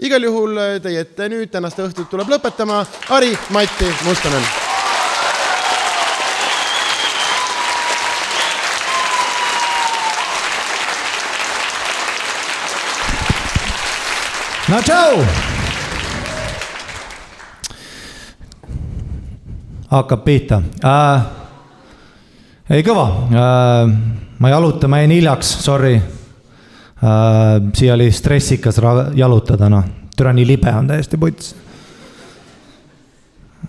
Igal juhul teie ette nüüd tänast õhtut tuleb lõpetama Ari-Matti Mustonen. No tšau! Hakkab pihta. Ei kõva. Ma jaluta, ma jäin hiljaks, sorry. Siia oli stressikas jalutada, no. Türa nii libe on täiesti puts.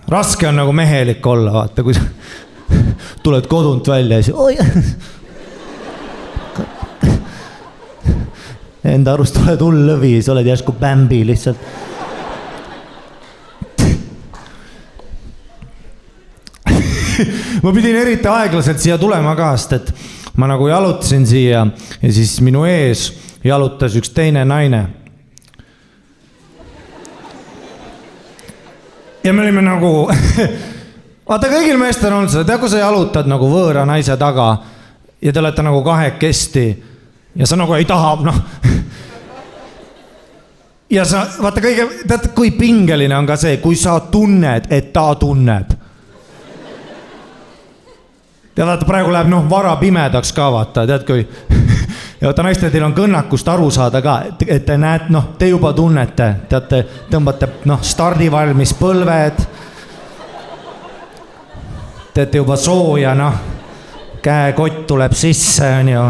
Raske on nagu mehelik olla, vaata, kui tuled kodunt välja ja siis... Enda arust oled hull lõvi, siis oled järsku Bambi lihtsalt. Ma pidin eriti aeglaselt siia tulema kaast, et ma nagu jalutasin siia ja siis minu ees jalutas üks teine naine. Ja me olime nagu... Vaata, kõigil meestel on seda, kui sa jalutad nagu võõra naise taga ja te olete nagu kahekesti ja sa nagu ei taha, noh. Ja sa, vaata kõige, tead, kui pingeline on ka see, kui sa tunned, et ta tunneb. Ja vaata, praegu läheb, noh, vara pimedaks ka, vaata, tead, kui... Ja vaata, naiste, teil on kõnnakust aru saada ka, et te näed, noh, te juba tunnete, teate, tõmbate, noh, stardivalmis põlved, teete juba sooja, noh, käekott tuleb sisse, on ju.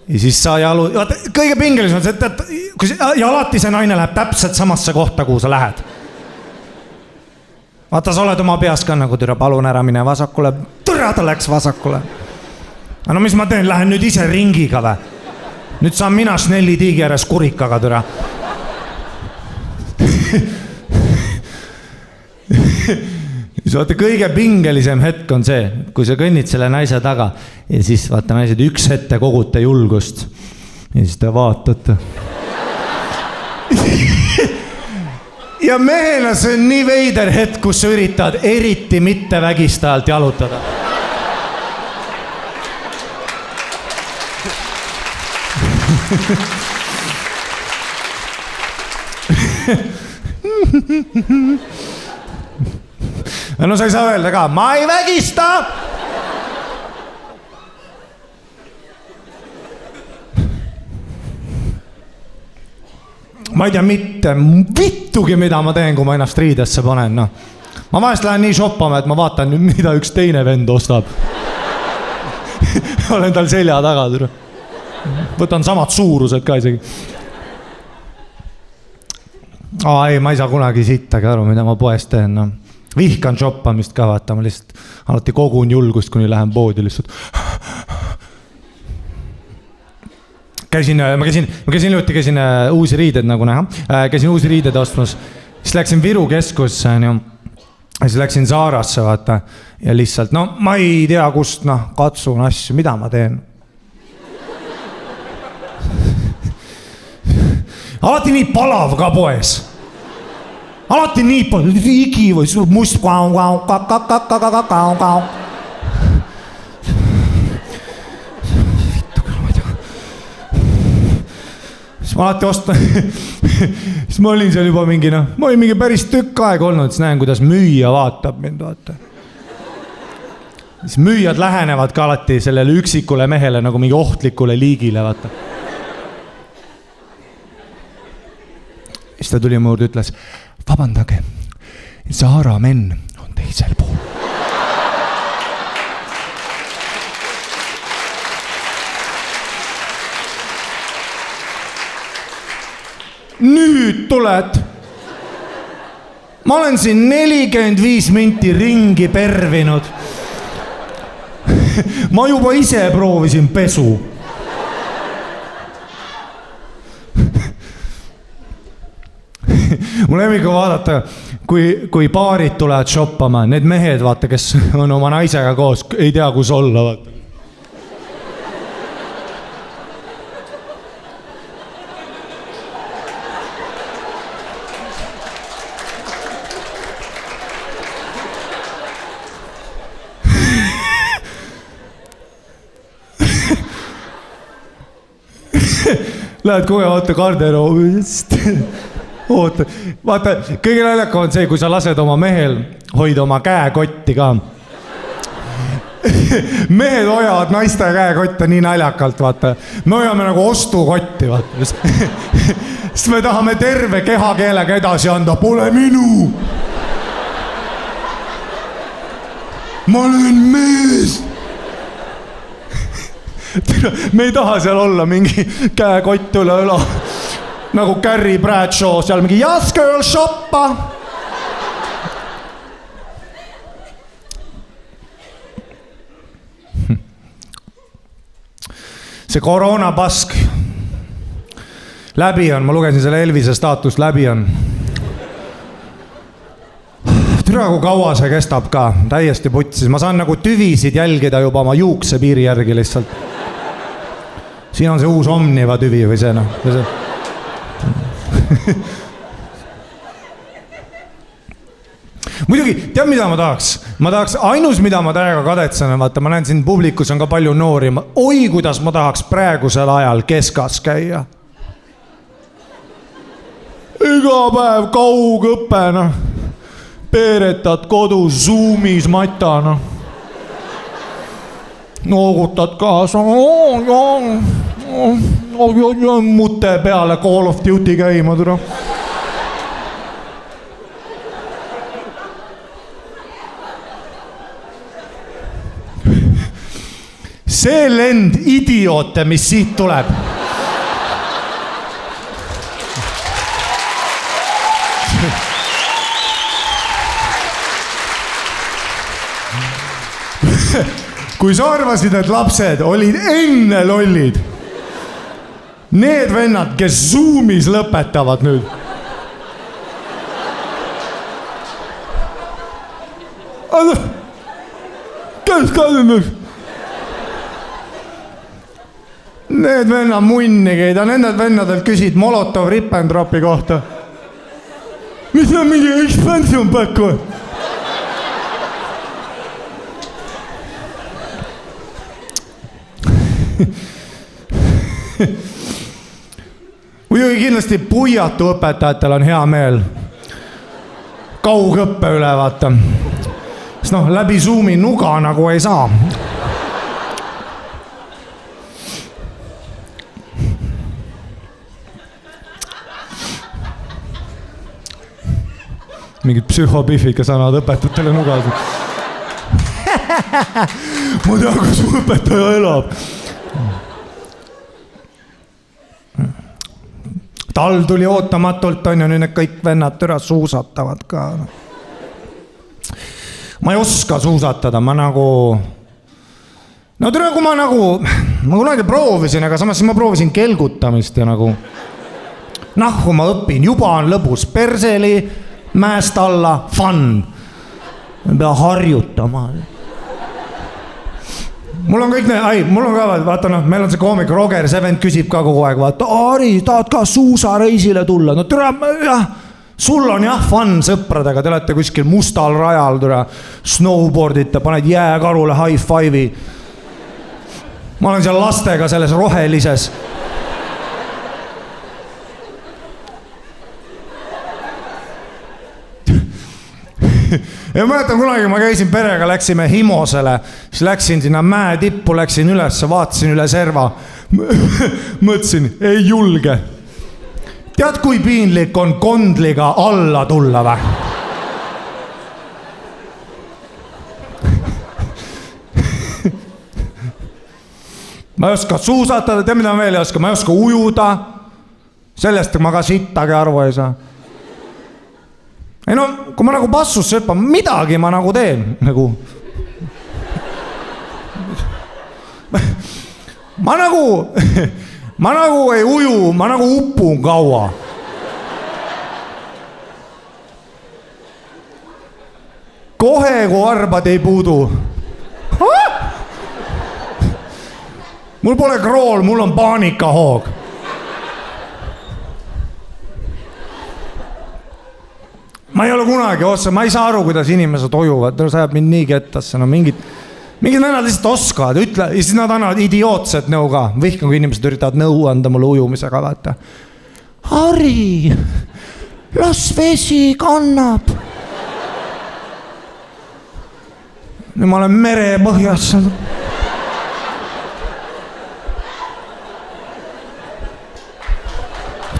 Ja siis sa jalu... Vaata, kõige pingelisem on see, et ja alati see naine läheb täpselt samasse kohta, kuhu sa lähed. Vaata, sa oled oma peas ka nagu türa, palun ära mine vasakule. Türa, ta läks vasakule. No mis ma teen, lähen nüüd ise ringiga või? Nüüd saan mina Snelli tiigi ääres kurikaga türa. Vaata, kõige pingelisem hetk on see, kui sa kõnnid selle naise taga ja siis vaata naised üks ette kogute julgust ja siis te vaatate. Ja mehena see on nii veider hetk, kus sa üritad eriti mitte vägistajalt jalutada. No sa ei saa öelda ka, ma ei vägista! Ma ei tea mitte vittugi, mida ma teen, kui ma ennast riidesse panen, no. Ma vahest lähen nii shoppama, et ma vaatan, mida üks teine vend ostab. Olen tal selja taga. Võtan samad suurused ka isegi. Ei, ma ei saa kunagi sittagi aru, mida ma poest teen, no. Vihkan shoppamist ka, vaata, ma lihtsalt alati kogun julgust, kuni lähen poodi lihtsalt. Ma käisin uusi riided nagu näha, käisin uusi riided ostmas, siis läksin Viru keskusse, siis läksin Saarasse, vaata, ja lihtsalt, no ma ei tea kust, noh, katsun asju, mida ma teen. Alati nii palav ka poes. Alati nii palju, higi või must siis ma alati ostan siis ma olin seal juba mingi, noh, ma olin mingi päris tükk aeg olnud, siis näen, kuidas müüja vaatab mind, vaata. Siis müüjad lähenevad ka alati sellele üksikule mehele nagu mingi ohtlikule liigile, vaata. Siis ta tuli mu juurde, ütles, vabandage, Saara menn on teisel pool. Nüüd tuled. Ma olen siin 45 minti ringi pervinud. Ma juba ise proovisin pesu. Mul lemmiga vaadata, kui paarid tulevad shoppama, need mehed, vaata, kes on oma naisega koos, ei tea, kus olla, vaata. Lähed kohe, vaata garderoobist. Oota, vaata, kõige naljakam on see, kui sa lased oma mehel hoida oma käekotti ka. Mehed hoiavad naiste käekotta nii naljakalt, vaata. Me hoiame nagu ostukotti, vaata. Sest me tahame terve kehakeelega edasi anda, pole minu. Ma olen mees. Me ei taha seal olla mingi käekott üle õla. Nagu Carrie Bradshaw, seal mingi yes girl shoppa. See koroonapask läbi on, ma lugesin selle Elvise staatust, läbi on. Türa, kui kaua see kestab ka, täiesti putsis. Ma saan nagu tüvisid jälgida juba oma juukse piiri järgi lihtsalt. Siin on see uus Omniva tüvi või see noh. Muidugi, tead mida ma tahaks? Ma tahaks, ainus mida ma täiega kadetsen, vaata, ma näen siin publikus on ka palju noori. Oi, kuidas ma tahaks praegusel ajal keskas käia. Iga päev kaugõppe, noh. Peeretad kodus, Zoomis mata, noh. Noogutad kaasa. Mute peale Call of Duty käima, tule. See lend idioote, mis siit tuleb. Kui sa arvasid, et lapsed olid enne lollid, need vennad, kes Zoomis lõpetavad nüüd. Kes ka nüüd? Need vennad munni keida, nendelt vennadelt küsid Molotov Rippentropi kohta. Mis on mingi expansion back või? Muidugi kindlasti puiatu õpetajatel on hea meel kaugõppe üle vaata. Sest noh, läbi Zoomi nuga nagu ei saa. Mingid psühhopihvid, kes annavad õpetajatele nuga. Ma tean, kus mu õpetaja elab. Tal tuli ootamatult, on ju, nüüd kõik vennad türa suusatavad ka. Ma ei oska suusatada, ma nagu... No türa, kui ma kunagi proovisin, aga samas ma proovisin kelgutamist ja nagu... Nahku ma õpin, juba on lõbus, perseli, mäest alla, fun. Ma pea harjutama. Mul on kõik need, mul on ka, vaata noh, meil on see koomik Roger, see vend küsib ka kogu aeg, vaata, Ari, tahad ka suusareisile tulla? No türa, jah, sul on jah fun sõpradega, te olete kuskil mustal rajal, türa, snowboardite, paned jääkarule high five'i. Ma olen seal lastega selles rohelises. Ja mäletan kunagi, ma käisin perega, läksime Himosele, siis läksin sinna mäe tippu, läksin üles, vaatasin üle serva. Mõtlesin, ei julge. Tead, kui piinlik on kondliga alla tulla või? Ma ei oska suusatada, tead mida ma veel ei oska, ma ei oska ujuda. Sellest ma ka sittagi arvu ei saa. Ei no, kui ma nagu passus sööpan, midagi ma nagu teen, nagu. Ma nagu ei uju, ma nagu upun kaua. Kohe, kui arbad ei puudu. Mul pole krool, mul on paanikahoog. Ma ei ole kunagi ossa, ma ei saa aru, kuidas inimesed ojuvad, see ajab mind nii kettasse, no mingid Mingid vennad lihtsalt oskavad, ütle, ja siis nad annavad idiootset nõu ka. Vihkan, kui inimesed üritavad nõu anda mulle ujumisega, vaata. Harri, las vesi kannab. Nüüd ma olen mere põhjas.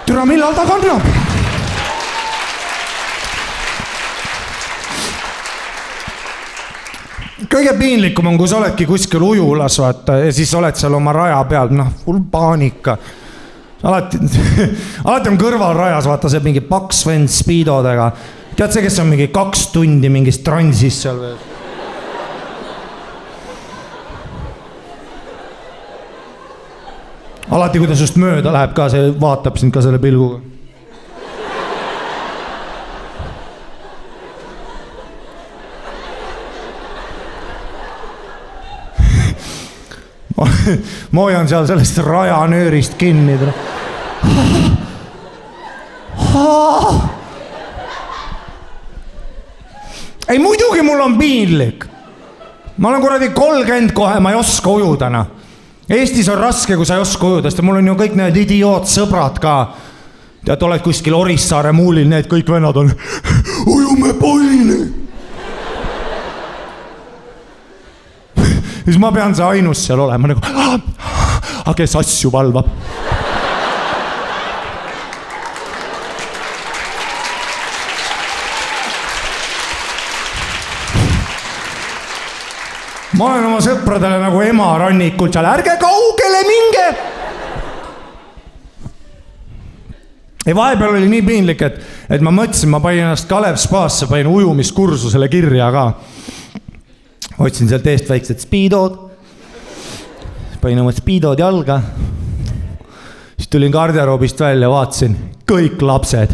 Türa, millal ta kannab? Kõige piinlikum on, kui sa oledki kuskil ujulas, vaata, ja siis oled seal oma raja peal, full paanika. Alati on kõrval rajas, vaata see mingi paks vend speedodega. Tead see, kes on mingi 2 tundi mingis transis seal veel? Alati, kui ta sust mööda läheb ka, see vaatab sind ka selle pilguga. Ma hoian seal sellest rajanöörist kinni. Ei, muidugi mul on piinlik. Ma olen kuradi 30 kohe, ma ei oska ujudana. Eestis on raske, kui sa ei oska ujuda, sest mul on ju kõik need idiootsõbrad ka. Tead, oled kuskil Orissaare muulil, need kõik vennad on ujume poini. Siis ma pean see ainus seal olema nagu, kes asju valvab. Ma olen oma sõpradele nagu ema rannikult seal, ärge kaugele minge. Ja vahepeal oli nii piinlik, et ma mõtlesin, ma panin ennast Kalev Spaasse, panin ujumiskursusele kirja ka. Otsin sealt eest väiksed speedod, panin oma speedod jalga, siis tulin garderoobist välja, vaatasin, kõik lapsed.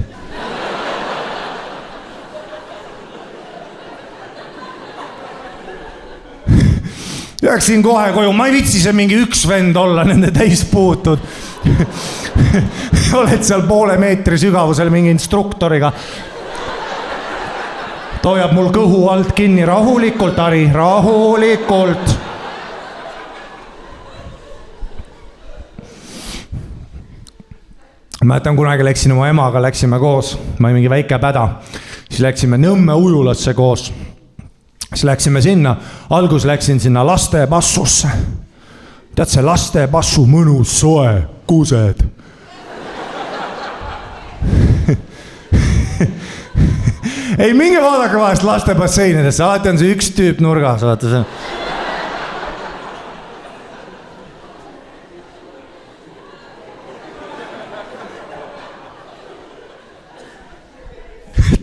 Jääksin kohe koju, ma ei vitsi see mingi üks vend olla, nende täis puutud. Oled seal poole meetri sügavusel mingi instruktoriga. Ta hoiab mul kõhu alt kinni, rahulikult, Harri, rahulikult. Mäletan, kunagi läksin oma emaga, läksime koos, ma olin mingi väike päda. Siis läksime Nõmme ujulasse koos. Siis läksime sinna, algus läksin sinna lastepassusse. Tead see lastepassu mõnus soe, kused. Ei, minge vaadake vahest lastebasseinidesse, alati on see üks tüüp nurgas, vaata see.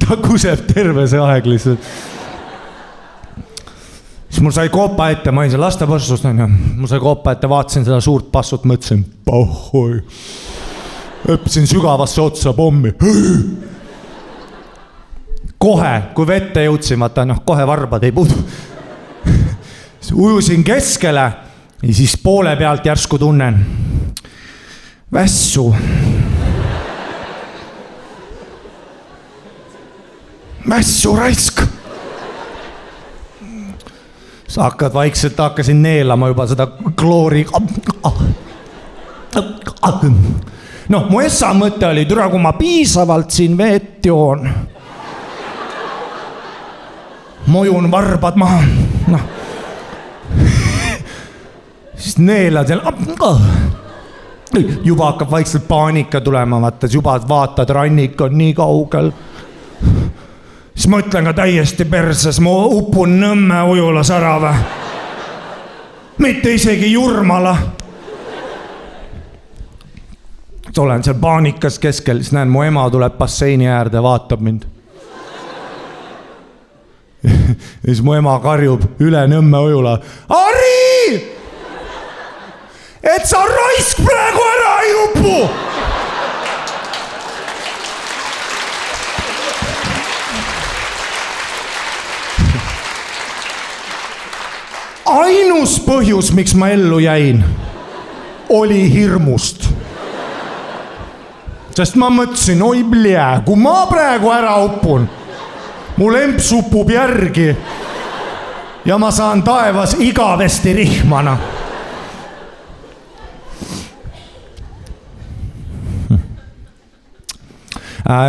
Ta kuseb terve see aeg lihtsalt. Siis mul sai koopa ette, ma olin see lastepassust, mul sai koopa ette, vaatasin seda suurt passut, mõtlesin, pohhoi. Õppisin sügavasse otsa pommi. Kohe, kui vette jõudsin, vaata, kohe varbad ei puudu. Ujusin keskele ja siis poole pealt järsku tunnen. Vässu. Vässu raisk. Sa hakkad vaikselt, hakkasin neelama juba seda kloori. No, mu essa mõte oli, türa, kui ma piisavalt siin veet joon. Mojun varbad maha. No. Siis neelad seal. Juba hakkab vaikselt paanika tulema, vaata, juba vaatad, rannik on nii kaugel. Siis ma ütlen ka täiesti perses, ma upun Nõmme ujulas ära või. Mitte isegi Jurmala. Olen seal paanikas keskel, siis näen, mu ema tuleb basseini äärde ja vaatab mind. Ja siis mu ema karjub üle Nõmme ujula. Harri! Et sa raisk praegu ära ei upu! Ainus põhjus, miks ma ellu jäin, oli hirmust. Sest ma mõtlesin, oi blää, kui ma praegu ära upun, mul emps upub järgi. ja ma saan taevas igavesti rihmana.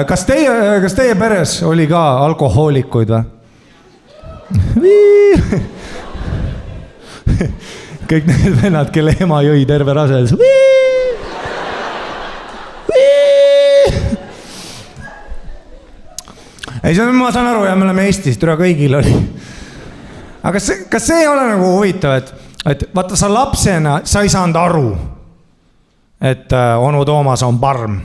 Kas teie peres oli ka alkohoolikuid või? Kõik need vennad, kelle ema jõi terve rasedus. Ei, ma saan aru ja me oleme Eestis, türa kõigil oli. Aga kas see ei ole nagu huvitav, et vaata sa lapsena, sa ei saanud aru, et onu Toomas on parm.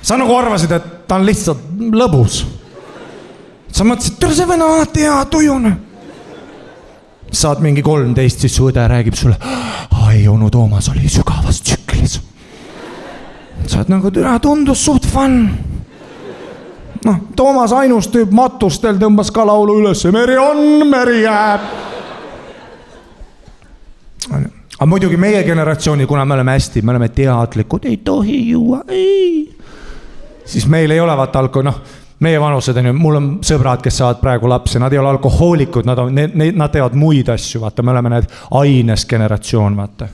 Sa nagu arvasid, et ta on lihtsalt lõbus. Sa mõtlesid, et see venna alati hea tujune. Saad mingi 13, siis su õde räägib sulle, ai, onu Toomas oli sügavas tsüklis. Saad nagu türa tundus suht fun. No, Toomas ainus tüüp matustel tõmbas ka laulu üles. Meri on, meri jääb. Aga muidugi meie generatsiooni, kuna me oleme hästi, me oleme teadlikud, ei tohi juua, ei. Siis meil ei ole vaata alkohol, meie vanused on ju, mul on sõbrad, kes saavad praegu lapsi, nad ei ole alkohoolikud, nad teevad muid asju, vaata, me oleme need aines generatsioon, vaata.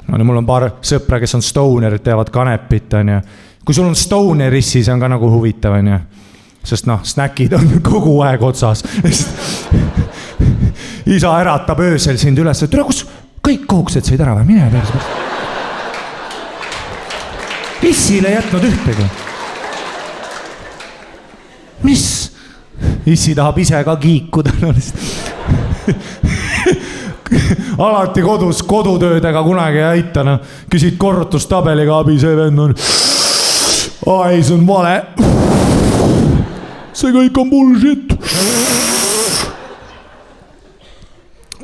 No, mul on paar sõpra, kes on stonerid, teevad kanepit, on ju. Kui sul on stonerissi, see on ka nagu huvitav, on ju. Sest snäkid on kogu aeg otsas. Isa äratab öösel sind üles, et kus kõik kooksed said ära või mine päris. Issile ei jätnud ühtegi. Mis? Issi tahab ise ka kiikuda. Alati kodus kodutöödega kunagi ei aita. Küsid korrutustabeliga abi, see vend on... Ai, see on vale. See kõik on bullshit.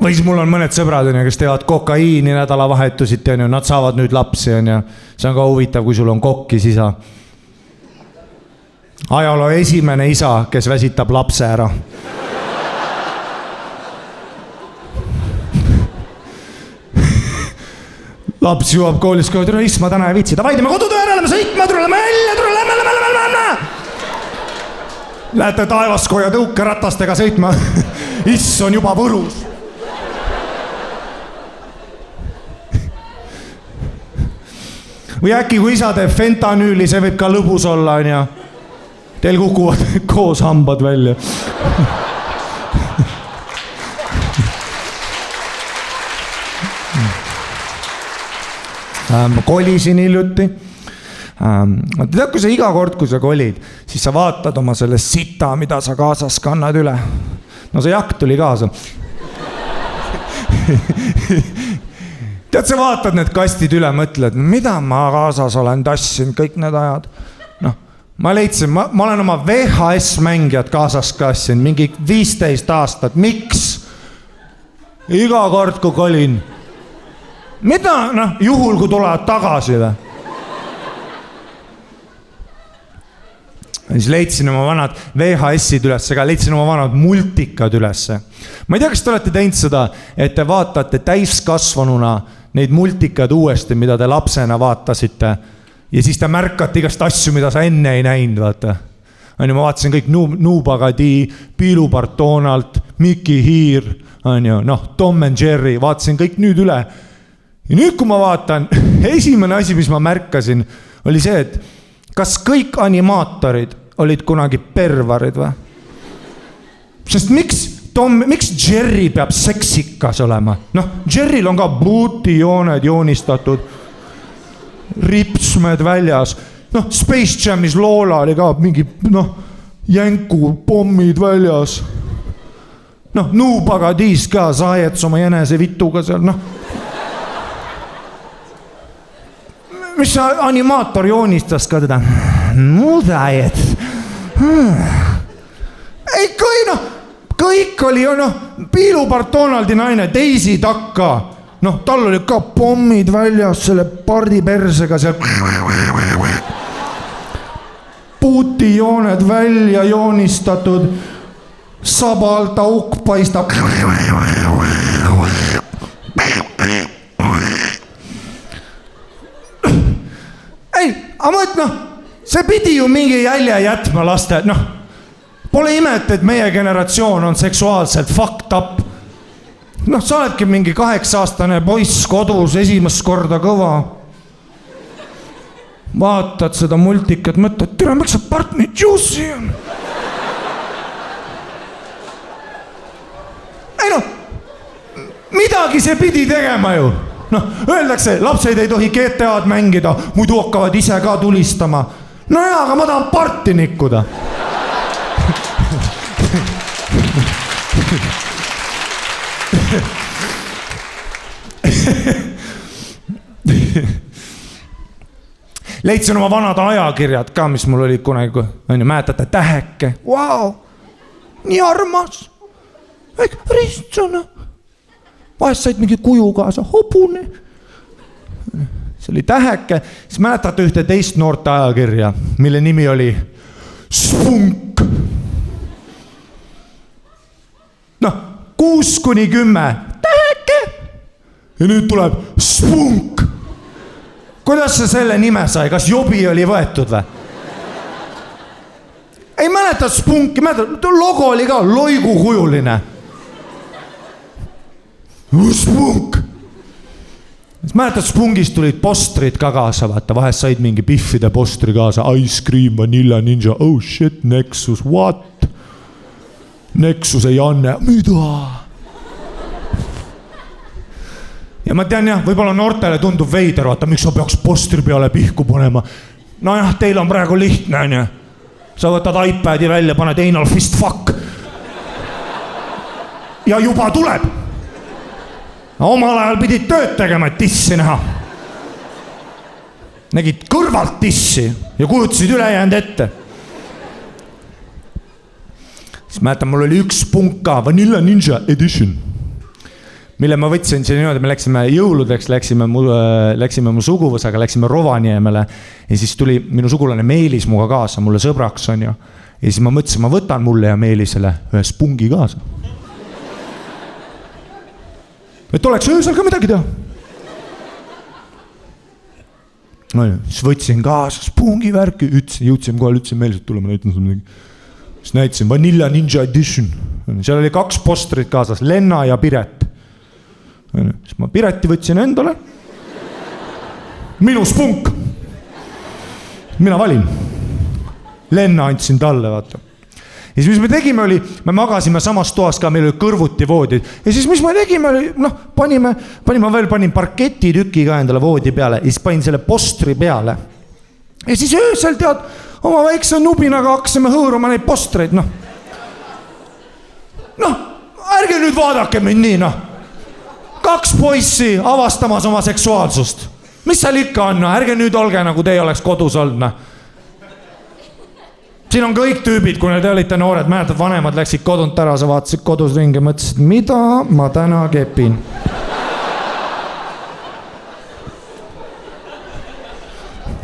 Või siis mul on mõned sõbrad, kes teevad kokaiini nädalavahetusid, nad saavad nüüd lapsi. See on ka huvitav, kui sul on kokkis isa. Ajaloo esimene isa, kes väsitab lapse ära. Laps juuab koolis, kui ma täna ei vitsi. Davai, teeme kodutöö ära, lähme sõitma, tuleme välja. Lähete taevaskoja tõuke ratastega sõitma. Iss on juba Võrus. Või äkki, kui isa teeb fentanüüli, see võib ka lõbus olla, on ja. Teil kukuvad koos hambad välja. Ma kolisin hiljuti. Tead, kui sa iga kord, kui sa kolid, siis sa vaatad oma selle sita, mida sa kaasas kannad üle. No see jakt tuli kaasa. Tead, sa vaatad need kastid üle, mõtled, mida ma kaasas olen tassinud kõik need ajad. No, ma leidsin, ma olen oma VHS-mängijad kaasas tassinud mingi 15 aastat. Miks? Iga kord, kui kolin. Mida, juhul, kui tulevad tagasi või? Siis leidsin oma vanad VHS-id ülesse, ka leidsin oma vanad multikad ülesse. Ma ei tea, kas te olete teinud seda, et te vaatate täiskasvanuna neid multikad uuesti, mida te lapsena vaatasite ja siis te märkate igast asju, mida sa enne ei näinud, vaata. Ma vaatasin kõik Nuubagadi, Piilupart Donald, Mickey Hiir, Tom and Jerry, vaatasin kõik nüüd üle. Ja nüüd, kui ma vaatan, esimene asi, mis ma märkasin, oli see, et kas kõik animaatorid olid kunagi pervarid või? Sest miks Jerry peab seksikas olema? Jerryl on ka buutijooned joonistatud, ripsmed väljas. Space Jamis Lola oli ka mingi, jänku pommid väljas. Nuubagadiis ka, saajets oma jänese vituga seal, Mis animaator joonistas ka teda? Mudajed. Ei, kõik oli ju, Piilupart Donaldi naine, Daisy Takka. Tal oli ka pommid väljas selle pardi persega seal. Puutijooned välja joonistatud. Sabalt auk paistab. Ei, aga mõt, see pidi ju mingi jälje jätma laste, Pole imet, et meie generatsioon on seksuaalselt fucked up. Noh, sa oledki mingi 8-aastane poiss kodus esimest korda kõva. Vaatad seda multikat, mõtled, tere, miks sa part nii juicy on? Ei noh, midagi see pidi tegema ju. Noh, öeldakse, lapsed ei tohi GTA-d mängida, muidu hakkavad ise ka tulistama. No jaa, aga ma tahan parti nikkuda. Leidsin oma vanad ajakirjad ka, mis mul olid kunagi, mäletate, Täheke. Vau, nii armas. Ristsõna. Vahest said mingi kuju kaasa, hobune. See oli Täheke. Siis mäletate ühte teist noorte ajakirja, mille nimi oli Spunk. Noh, 6-10. Täheke. Ja nüüd tuleb Spunk. Kuidas sa selle nime sai? Kas jobi oli võetud või? Ei mäleta Spunki, logo oli ka loigukujuline. Spunk. Mäletad, Spungist tulid postrid ka kaasa, vaata, vahest said mingi Biffide postri kaasa. Ice Cream, Vanilla Ninja, oh shit, Nexus, what? Nexus ei Janne, mida? Ja ma tean jah, võib-olla noortele tundub veider, vaata, miks sa peaks postri peale pihku panema. No jah, teil on praegu lihtne, on ju. Sa võtad iPadi välja, paned anal fist fuck. Ja juba tuleb. Omal ajal pidid tööd tegema, et tissi näha. Nägid kõrvalt tissi ja kujutasid ülejäänud ette. Siis mäletan, mul oli üks Spunk ka, Vanilla Ninja Edition, mille ma võtsin siin niimoodi, me läksime jõuludeks, läksime mu suguvõsaga, läksime Rovaniemele ja siis tuli minu sugulane Meelis muga kaasa, mulle sõbraks on ju. Ja siis ma mõtlesin, ma võtan mulle ja Meelisele ühe Spungi kaasa. Et oleks öösel ka midagi teha. No ja, siis võtsin kaasa Spungi värki, jõudsin kohal, ütlesin Meelis, et tule, ma näitan sulle midagi. Siis näitasin Vanilla Ninja Edition. Seal oli 2 postrit kaasas, Lenna ja Piret. Siis ma Pireti võtsin endale. Minu Spunk. Mina valin. Lenna andsin talle, vaata. Ja siis mis me tegime oli, me magasime samas toas ka, meil oli kõrvuti voodid. Ja siis mis me tegime oli, noh, panin parketitüki ka endale voodi peale ja siis panin selle postri peale. Ja siis öösel tead, oma väikse nubinaga hakkasime hõõruma neid postreid, noh. Noh, ärge nüüd vaadake mind nii, noh. 2 poissi avastamas oma seksuaalsust. Mis seal ikka on, no? Ärge nüüd olge, nagu teie oleks kodus olnud, noh. Siin on kõik tüübid, kui te olite noored, mäletad, vanemad läksid kodunt ära, sa vaatasid kodus ringi ja mõtlesid, mida ma täna kepin.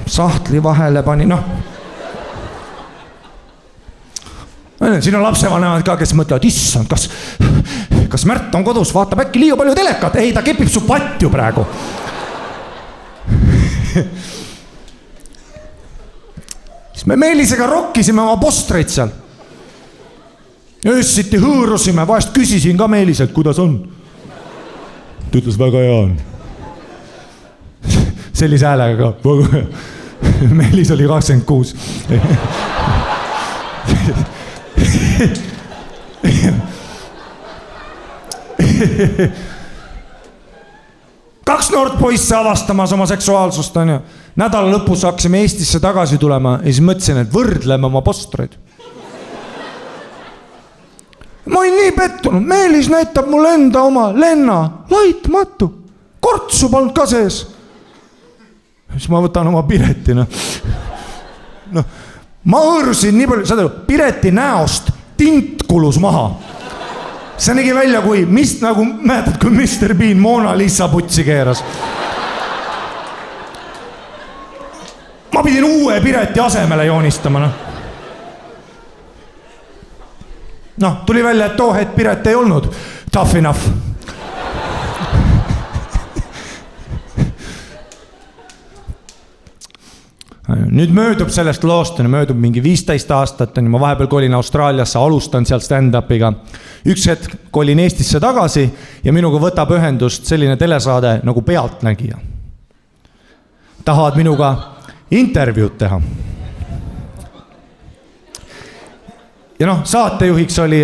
Sahtli vahele pani, noh. Siin on lapsevanemad ka, kes mõtlevad, issand, kas Märt on kodus, vaatab äkki liiga palju telekat? Ei, ta kepib su patju praegu. Siis me Meelisega rokkisime oma postreid seal. Öössiti hõõrusime, vahest küsisin ka Meeliselt, kuidas on. Ta ütles, väga hea on. Sellise häälega ka. Meelis oli 26. Kaks noort poisse avastamas oma seksuaalsust on ju. Nädala lõpus hakkasime Eestisse tagasi tulema ja siis mõtlesin, et võrdleme oma postreid. Ma olin nii pettunud, Meelis näitab mulle enda oma Lenna, laitmatu, kortsu polnud ka sees. Siis ma võtan oma Pireti, noh. Ma hõõrusin nii palju, saad aru, Pireti näost tint kulus maha. See nägi välja kui, nagu mäletad, kui Mr. Bean Mona Lisa putsi keeras. Ma pidin uue Pireti asemele joonistama, noh. Noh, tuli välja, et too hetk Piret ei olnud tough enough. Nüüd möödub sellest loost, möödub mingi 15 aastat, ma vahepeal kolin Austraaliasse, alustan seal stand-upiga. Üks hetk kolin Eestisse tagasi ja minuga võtab ühendust selline telesaade nagu Pealtnägija. Tahavad minuga intervjuud teha. Ja saatejuhiks oli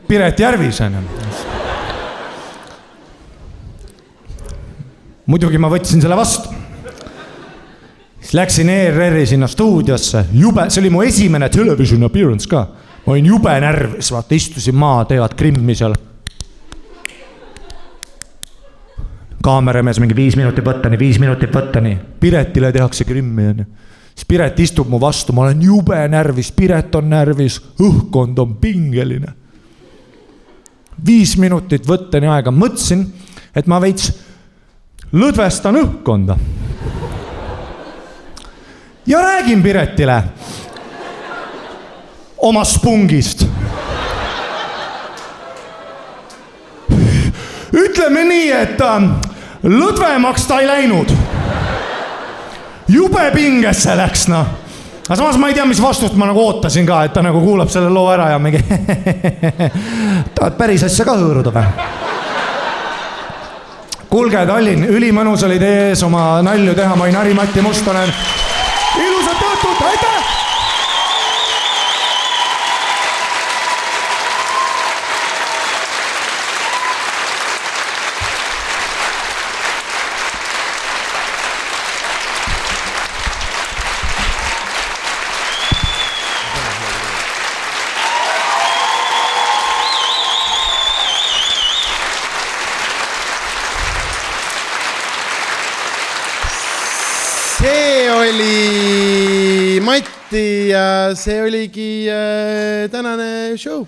Piret Järvisen. Muidugi ma võtsin selle vastu. Siis läksin ERR-i sinna stuudiosse. See oli mu esimene television appearance ka. Ma olin jube närvis, vaata, istusin maa, teevad Krimmi seal. Kaameramees mingi 5 minutit võttani. Piretile tehakse Krimmi. Siis Piret istub mu vastu, ma olen jube närvis, Piret on närvis, õhkkond on pingeline. 5 minutit võttani aega. Mõtlesin, et ma veits lõdvestan õhkkonda. Ja räägin Piretile oma spungist. Ütleme nii, et lõdvemaks ta ei läinud. Jube pingesse läks, Aga samas ma ei tea, mis vastust ma nagu ootasin ka, et ta nagu kuulab selle loo ära ja mingi tahad päris asja ka hõõruda või? Kuulge, Tallinn, ülimõnus oli teie ees oma nalju teha, ma olin Harri-Matti Mustonen. Ilusat õhtut, aitäh! See oli Matti ja see oligi tänane show.